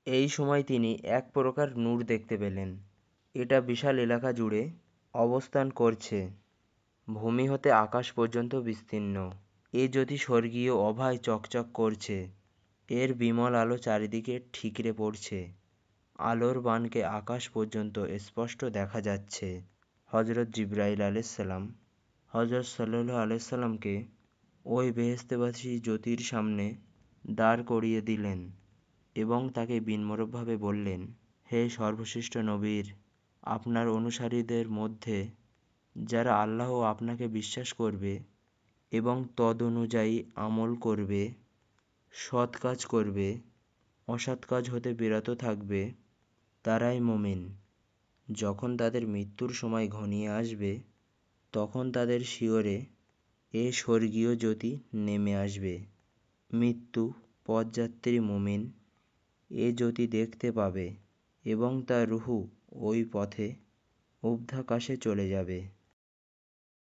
এই সময় তিনি এক প্রকার নূর দেখতে পেলেন। এটা বিশাল এলাকা জুড়ে অবস্থান করছে, ভূমি হতে আকাশ পর্যন্ত বিস্তীর্ণ। এ জ্যোতি স্বর্গীয় অভায় চকচক করছে। এর বিমল আলো চারিদিকে ঠিকরে পড়ছে। আলোর বানকে আকাশ পর্যন্ত স্পষ্ট দেখা যাচ্ছে। হজরত জিবরাইল আলাইহিসসালাম হজরত সাল্লাল্লাহু আলাইহি সাল্লামকে ওই বেহেশতবাসী জ্যোতির সামনে দাঁড় করিয়ে দিলেন এবং তাকে বিনম্রভাবে বললেন, হে সর্বশ্রেষ্ঠ নবীর, আপনার অনুসারীদের মধ্যে যারা আল্লাহ ও আপনাকে বিশ্বাস করবে এবং তদনুযায়ী আমল করবে, সৎ কাজ করবে, অসৎ কাজ হতে বিরত থাকবে, তারাই মুমিন। যখন তাদের মৃত্যুর সময় ঘনিয়ে আসবে, তখন তাদের শিয়রে এ স্বর্গীয় জ্যোতি নেমে আসবে। মৃত্যু পথযাত্রী মুমিন এ জ্যোতি দেখতে পাবে এবং তার রূহ ওই পথে ঊর্ধ্বাকাশে চলে যাবে।